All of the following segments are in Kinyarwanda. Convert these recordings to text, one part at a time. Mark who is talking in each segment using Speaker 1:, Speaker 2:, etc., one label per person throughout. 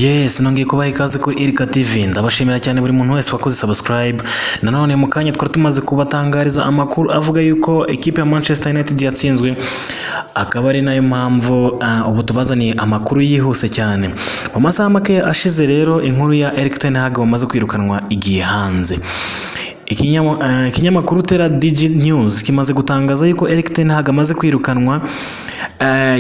Speaker 1: Yes, nongeye kubaha ikaze kuri Irika TV. Ndabashimira cyane buri muntu wese wakoze subscribe. Nanone mu kanya twari tumaze kubatangariza amakuru avuga yuko ekipe ya Manchester United yatsinzwe, akaba ari nayo mpamvu ubu tubazaniye amakuru yihuse cyane. Mu masaha make ashize rero inkuru ya Erik ten Hag wamaze kwirukanwa igiye hanze. Ikinyamakuru Tera Digi News kimaze gutangaza yuko Erik ten Hag amaze kwirukanwa,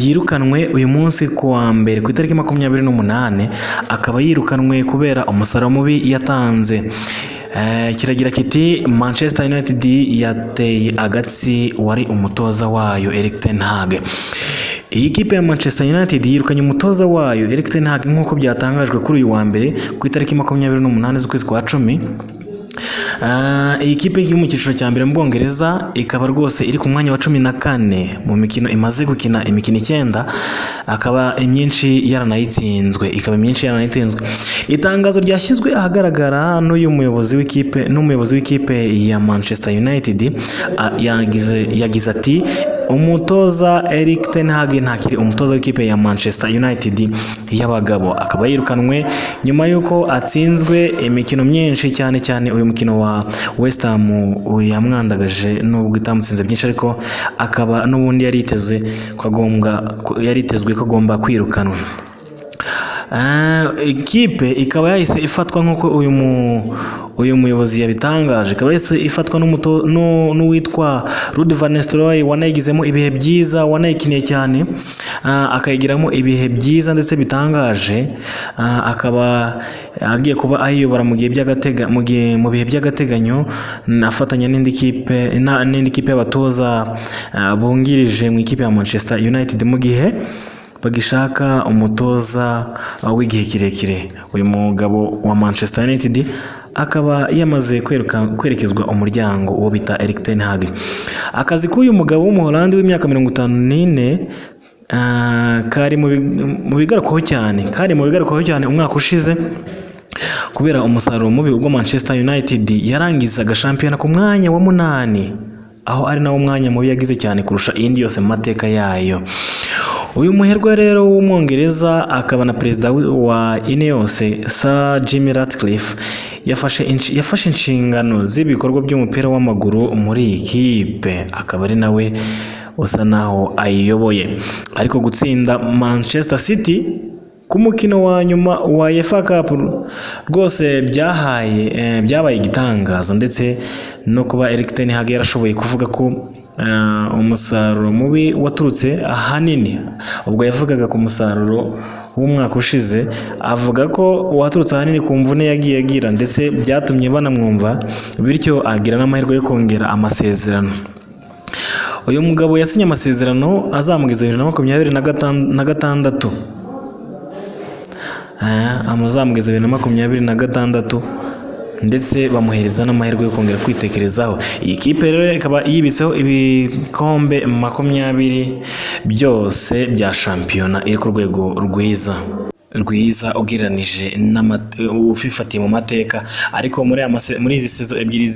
Speaker 1: yirukanwe uyu munsi kuwa mbere ku itariki 28, akaba yirukanwe kubera umusaruro mubi yatanze. Kiragira kiti Manchester United yateye agatsi wari umutoza wayo Erik ten Hag. Iyi kipe ya Manchester United yirukanye umutoza wayo Erik ten Hag nk'uko byatangajwe kuri uyu wa mbere ku itariki 28 z'ukwezi kwa 10. Iyi kipe iri mu cyiciro cya mbere mu Bwongereza, ikaba rwose iri ku mwanya wa 14 mu mikino imaze gukina, imikino 9, akaba imyinshi yaranayitsinzwe. Itangazo ryashyizwe ahagaragara n'umuyobozi w'ikipe ya Manchester United yagize ati umutoza Erik ten Hag ntakiri umutoza w'ikipe ya Manchester United y'abagabo. Akaba yirukanwe nyuma y'uko atsinzwe imikino myinshi, cyane uyu mukino wa West Ham yamwandagaje nubwo itamutsinze byinshi, ariko akaba n'ubundi yaritezwe ko agomba kwirukanwa. Ikipe ikaba yahise ifatwa nk'uko uyu muyobozi yabitangaje, ikaba yahise ifatwa n'uwitwa Ruud van Nistelrooy wanayigizemo ibihe byiza, wanayikiniye cyane, akayigiramo ibihe byiza ndetse bitangaje. Akaba agiye kuba ayiyobora mu bihe by'agateganyo, afatanya n'indi kipe y'abatoza bungirije mu ikipe ya Manchester United mu gihe bagishaka umutoza w'igihe kirekire. Uyu mugabo wa Manchester United akaba yamaze kwerekezwa umuryango uwo bita Erik ten Hag. Akazi k'uyu mugabo w'umuholandi w'imyaka 54 kari mu bigarukwaho cyane umwaka ushize, kubera umusaruro mubi ubwo Manchester United yarangizaga shampiyona ku mwanya wa 8, aho ari nawo mwanya mubi yagize cyane kurusha iyindi yose mu mateka yayo. Uyu muherwe rero w'umwongereza akaba na perezida wa Ineos Sir Jim Ratcliffe yafashe inshingano z'ibikorwa by'umupira w'amaguru muri iyi kipe, akaba ari nawe usa naho ayiyoboye. Ariko gutsinda Manchester City ku mukino wa nyuma wa UEFA Cup rwose byabaye igitangaza, ndetse no kuba Erik ten Hag yarashoboye kuvuga ko umusaruro mubi waturutse ahanini, ubwo yavugaga ku musaruro w'umwaka ushize, avuga ko waturutse ahanini ku mvune yagiye agira, ndetse byatumye banamwumva, bityo agira n'amahirwe yo kongera amasezerano. Uyu mugabo yasinye amasezerano azamugeza 2026, amazamugeza 2026, ndetse bamuhereza n'amahirwe yo kongera kwitekerezaho. Iyi kipe rero ikaba yibitseho ibikombe 20 byose bya shampiyona, iri ku rwego rwiza ugereranije ufifatiye mu mateka. Ariko muri izi sezo ebyiri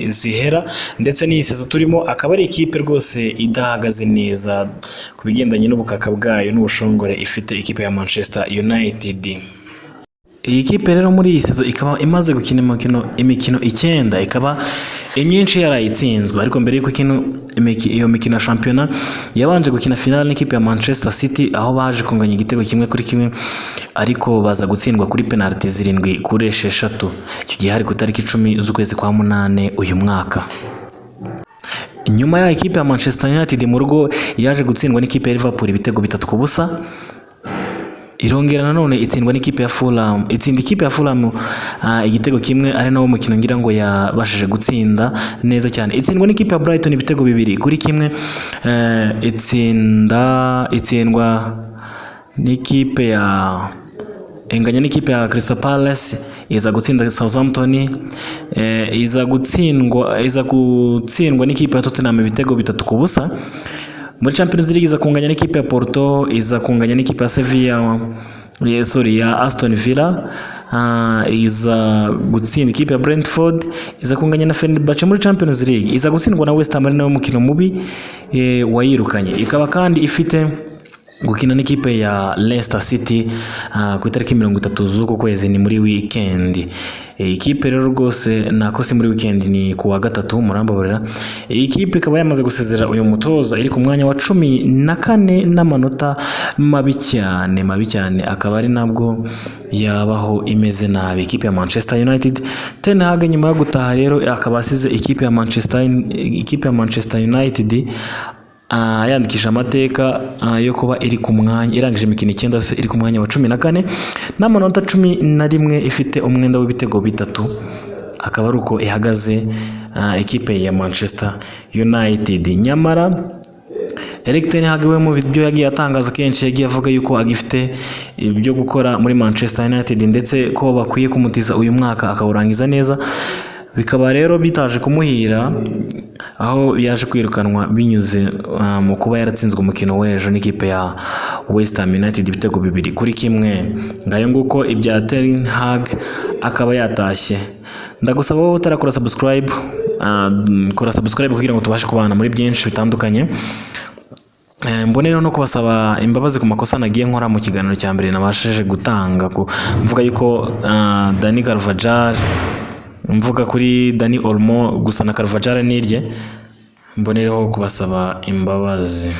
Speaker 1: zihera ndetse n'iyi sezo turimo, akaba ari ikipe rwose idahagaze neza ku bigendanye n'ubukaka bwayo n'ubushongore ifite ikipe ya Manchester United. Iyi kipe rero muri iyi sezo ikaba imaze gukina imikino 9, ikaba imyinshi yarayitsinzwe. Ariko mbere y'uko iyo mikino ya shampiyona yabanje gukina finale n'ikipe ya Manchester City, aho baje kunganya igitego 1-1, ariko baza gutsindwa kuri penalty 7-6. Icyo gihe hari ku itariki 10 z'ukwezi kwa 8 uyu mwaka. Nyuma ya ikipe ya Manchester United mu rugo yaje gutsindwa n'ikipe ya Liverpool ibitego 3-0. Irongera nanone itsindwa n'ikipe ya Fulham, ikipe ya Fulham igitego 1, ari nawo mukino ngira ngo yabashije gutsinda neza cyane. Itsindwa n'ikipe ya Brighton ibitego 2-1. Itsindwa n'ikipe enganya n'ikipe ya Crystal Palace, iza gutsinda Southampton, iza gutsindwa n'ikipe ya Tottenham ibitego 3-0. Muri Champions League iza kunganya n'ikipe ya Porto, iza kunganya n'ikipe ya Sevilla, ya Aston Villa, iza gutsinda ikipe ya Brentford, iza kunganya na Fenerbahce muri Champions League, iza gutsindwa na West Ham ari nawo mukino mubi wayirukanye. Ikaba kandi ifite gukina n'ikipe ya Leicester City ku itariki 30 z'uku kwezi, ni muri weekend. Ikipe rero rwose nako si muri weekend, ni ku wa gatatu murambabarira. Ikipe ikaba yamaze gusezera uyu mutoza, iri ku mwanya wa 14 n'amanota mabi cyane, akaba ari nabwo yabaho imeze nabi. Ikipe ya Manchester United, Ten Hag nyuma yo gutaha rero akaba asize ikipe ya Manchester United yandikisha amateka yo kuba iri ku mwanya, irangije imikino 9 iri ku mwanya wa 14 n'amanota 11, ifite umwenda w'ibitego 3. akaba ari uko ihagaze ikipe ya Manchester United. Nyamara Erik ten Hag we mu byo yagiye atangaza kenshi, yagiye avuga yuko agifite ibyo gukora muri Manchester United, ndetse ko bakwiye kumutiza uyu mwaka akawurangiza neza. Bikaba rero bitaje kumuhira, aho yaje kwirukanwa binyuze mu kuba yaratsinzwe umukino w'ejo n'ikipe ya West Ham United ibitego 2-1. ngayo nguko ibya Ten Hag akaba yatashye. Ndagusaba wowe utarakora subscribe, kora subscribe kugira ngo tubashe kubana muri byinshi bitandukanye. Mbonera no kubasaba imbabazi ku makosa nagiye nkora mu kiganiro cya mbere nabashije gutanga, mvuga yuko Dani Carvajal, mvuga kuri Dani Olmo, gusa na Carvajal nirye. Mbonereho kubasaba imbabazi.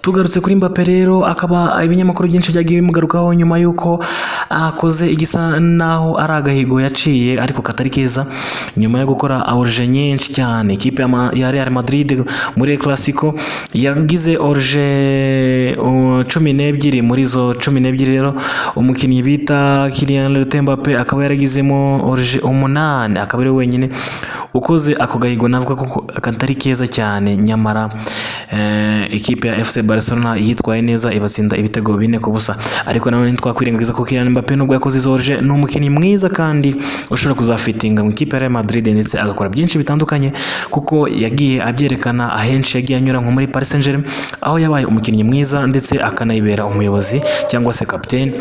Speaker 1: Tugarutse kuri Mbappe rero, akaba ibinyamakuru byinshi byagiye bimugarukaho nyuma yuko akoze igisa naho ari agahigo yaciye ariko katari keza, nyuma yo gukora orje nyinshi cyane. Ikipe ya Real Madrid muri Clasico yagize orje 12, muri zo 12 rero umukinnyi bita Kylian Mbappe akaba yaragizemo orje 8, akaba ari wenyine ukoze ako gahigo, navuga ko katari keza cyane. Nyamara ikipe ya FC Barcelona yitwaye neza, ibatsinda ibitego 4-0. ariko nanone ntitwakwirengagiza ko Kylian Mbappe nubwo yakoze izo orje, ni umukinnyi mwiza kandi ushobora kuzafitinga mu ikipe ya Real Madrid, ndetse agakora byinshi bitandukanye, kuko yagiye abyerekana ahenshi yagiye anyura nko muri Paris Saint-Germain, aho yabaye umukinnyi mwiza ndetse akanayibera umuyobozi cyangwa se capitaine.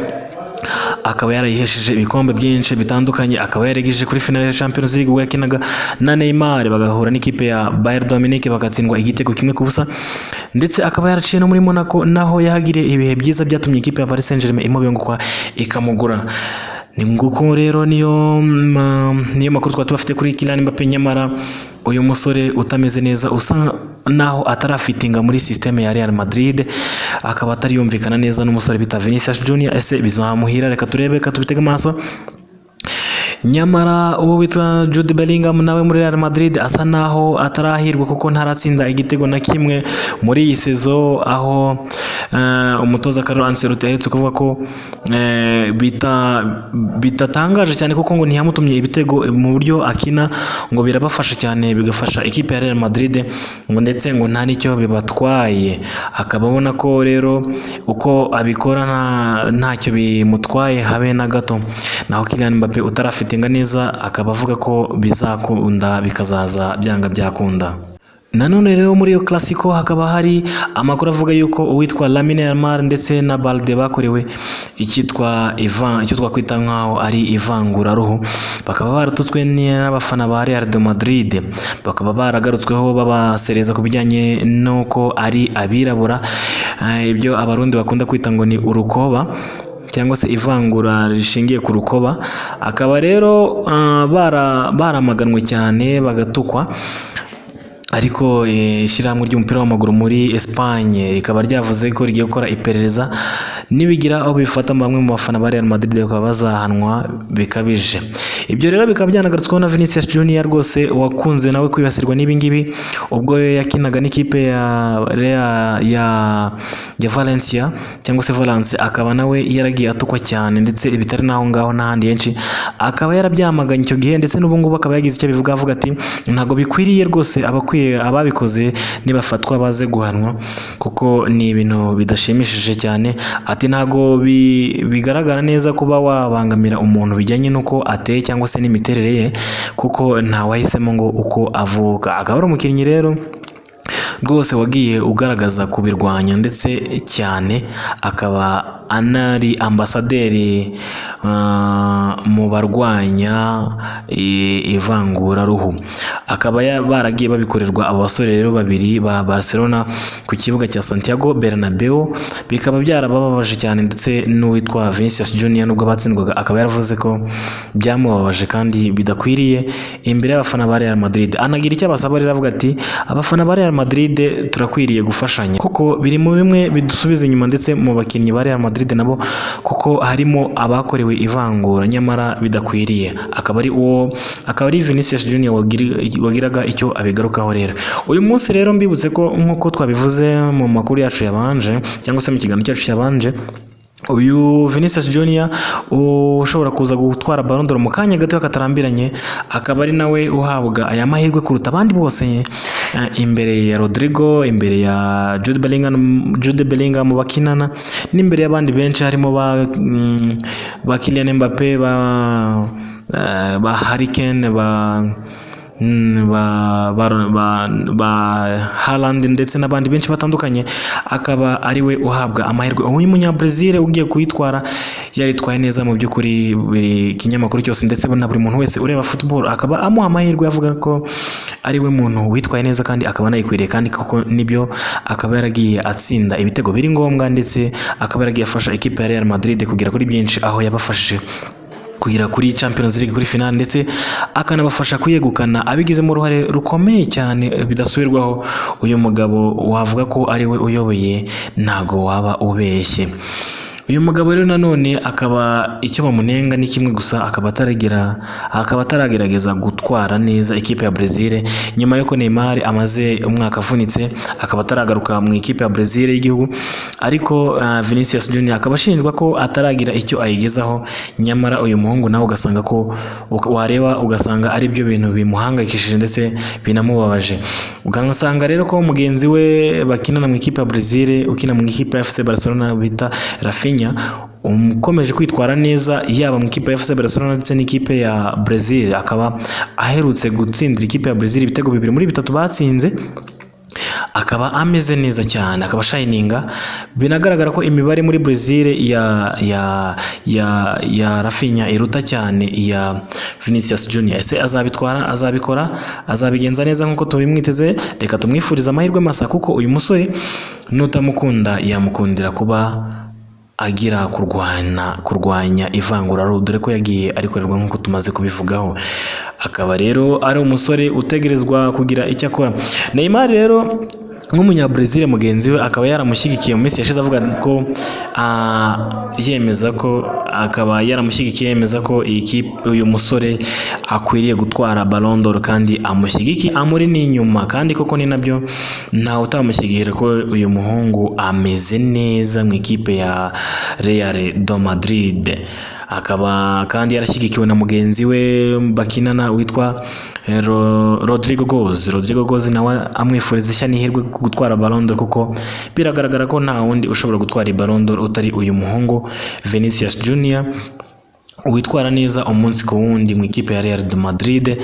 Speaker 1: Akaba yarayihesheje ibikombe byinshi bitandukanye, akaba yaregeje kuri finale ya Champions League ubwo yakinaga na Neymar, bagahura n'ikipe ya Bayern Dominique bagatsindwa igitego 1-0, ndetse akaba yaraciye no muri Monaco, naho yahagiriye ibihe byiza byatumye ikipe ya Paris Saint-Germain imubengukwa ikamugura. Ni nguko rero niyo makuru twaba tubafite kuri Kylian Mbappe. Nyamara uyu musore utameze neza, usa naho atarafitinga muri systeme ya Real Madrid, akaba atari yumvikana neza n'umusore bita Vinicius Junior. Ese bizamuhira? Reka turebe, katubitege amaso. Nyamara uwo witwa Jude Bellingham nawe muri Real Madrid asa naho atarahirwa, kuko ntaratsinda igitego na kimwe muri iyi sezo, aho umutoza Carlo Ancelotti aherutse kuvuga ko bitatangaje cyane, kuko ngo ntiyamutumye ibitego mu buryo akina, ngo birabafasha cyane, bigafasha ikipe ya Real Madrid, ngo ndetse ngo nta nicyo bibatwaye. Akaba abona ko rero uko abikora ntacyo bimutwaye habe na gato. Naho Kylian Mbappe utarafitinga neza, akaba avuga ko bizakunda, bikazaza byanga byakunda. Nanone rero muri iyo Clasico hakaba hari amakuru avuga yuko uwitwa Lamine Yamal ndetse na Balde bakorewe icyo twakwita nkaho ari ivanguraruhu, bakaba baratutswe n'abafana ba Real de Madrid, bakaba baragarutsweho babasereza ku bijyanye nuko ari abirabura, ibyo abarundi bakunda kwita ngo ni urukoba cyangwa se ivangura rishingiye ku rukoba. Akaba rero baramaganwe cyane bagatukwa, ariko ishyirahamwe ry'umupira w'amaguru muri Espagne rikaba ryavuze ko rigiye gukora iperereza, nibigira aho bifata bamwe mu bafana ba Real Madrid bakaba bazahanwa bikabije. Ibyo rero bikaba byanagarutsweho na Vinicius Junior, rwose wakunze nawe kwibasirwa n'ibingibi ubwo yakinaga n'ikipe ya Valencia cyangwa se Valence, akaba nawe yaragiye atukwa cyane, ndetse bitari naho ngaho n'ahandi henshi akaba yarabyamaganye icyo gihe, ndetse n'ubu ngubu akaba yagize icyo bivuga, avuga ati ntago bikwiriye rwose, ababikoze nibafatwa baze guhanwa, kuko ni ibintu bidashimishije cyane. Ati ntago bigaragara neza kuba wabangamira umuntu bijyanye n'uko ateye cyangwa se n'imiterere ye, kuko ntawahisemo ngo uko avuka. Akaba ari umukinnyi rero rwose wagiye ugaragaza kubirwanya ndetse cyane, akaba anari ambasaderi mu barwanya ivanguraruhu. Akaba baragiye babikorerwa abo basore rero babiri ba Barcelona ku kibuga cya Santiago Bernabeu, bikaba byarababaje cyane, ndetse n'uwitwa Vinicius Junior nubwo batsindwaga akaba yaravuze ko byamubabaje kandi bidakwiriye imbere y'abafana ba Real Madrid. Anagira icyo abasaba rero, avuga ati abafana ba Real Madrid turakwiriye gufashanya kuko biri mu bimwe bidusubiza inyuma, ndetse mu bakinnyi ba Real Madrid nabo kuko harimo abakorewe ivangura nyamara bidakwiriye. Akaba ari Vinicius Junior wagiraga icyo abigarukaho rero. Uyu munsi rero mbibutse ko nk'uko twabivuze mu makuru yacu yabanje cyangwa se mu kiganiro cyacu cyabanje, uyu Vinicius Junior ushobora kuza gutwara Ballon d'Or mu kanya gato katarambiranye, akaba ari nawe uhabwa aya mahirwe kuruta abandi bose, imbere ya Rodrigo, imbere ya Jude Bellingham bakinana, n'imbere y'abandi benshi harimo ba Kylian Mbappe, ba Harry Kane, ba Haaland ndetse n'abandi benshi batandukanye. Akaba ari we uhabwa amahirwe. Uyu munyabrazil ugiye kuyitwara yaritwaye neza mu by'ukuri, buri kinyamakuru cyose ndetse na buri muntu wese ureba football akaba amuha amahirwe, avuga ko ari we muntu witwaye neza kandi akaba anayikwiriye, kandi koko nibyo. Akaba yaragiye atsinda ibitego biri ngombwa, ndetse akaba yaragiye afasha ikipe ya Real Madrid kugera kuri byinshi, aho yabafashije kugera kuri Champions League, kuri final, ndetse akanabafasha kuyegukana, abigizemo uruhare rukomeye cyane bidasubirwaho. Uyu mugabo wavuga ko ari we uyoboye, ntago waba ubeshye. Uyu mugabo rero nanone akaba icyo bamunenga ni kimwe gusa, akaba ataragerageza gutwara neza ikipe ya Brazil, nyuma yuko Neymar amaze umwaka avunitse akaba ataragaruka mu ikipe ya Brazil y'igihugu. Ariko Vinicius Junior akaba ashinjwa ko ataragira icyo ayigezaho, nyamara uyu muhungu nawe ugasanga ko wareba ugasanga ari byo bintu bimuhangayikishije ndetse binamubabaje. Ugasanga rero ko mugenzi we bakinana mu ikipe ya Brazil, ukina mu ikipe ya FC Barcelona bita Rafinha, ukomeje kwitwara neza yaba mu ikipe ya FC Barcelona ndetse n'ikipe ya Brazil. Akaba aherutse gutsindira ikipe ya Brazil ibitego 2 muri 3 batsinze, akaba ameze neza cyane, akaba shininga. Binagaragara ko imibare muri Brazil ya Rafinha iruta cyane ya Vinicius Junior. Ese azabitwara, azabikora, azabigenza neza nkuko tubimwiteze? Reka tumwifuriza amahirwe masa, kuko uyu musore nutamukunda yamukundira kuba agira kurwanya ivanguraruhu, dore ko yagiye arikorerwa nk'uko tumaze kubivugaho. Akaba rero ari umusore utegerezwa kugira icyo akora. Neymar rero nk'umunyabrazil mugenzi we akaba yaramushyigikiye mu minsi yashize, avuga ko yemeza ko uyu musore akwiriye gutwara Ballon d'Or kandi amushyigikiye, amuri n'inyuma. kandi koko ni nabyo, ntawe utamushyigikira ko uyu muhungu ameze neza mu ikipe ya Real de Madrid. Akaba kandi yarashyigikiwe na mugenzi we bakinana witwa Rodrigo Goes nawe amwifuriza ishya n'ihirwe gutwara Ballon d'Or, kuko biragaragara ko nta wundi ushobora gutwara Ballon d'Or utari uyu muhungu Vinicius Junior, witwara neza umunsi ku wundi mu ikipe ya Real de Madrid,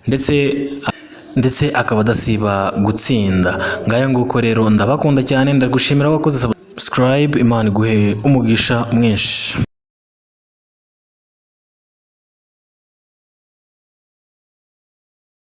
Speaker 1: ndetse akaba adasiba gutsinda. Ngayo nguko rero, ndabakunda cyane, ndagushimira wakoze subscribe. Imana iguhe umugisha mwinshi.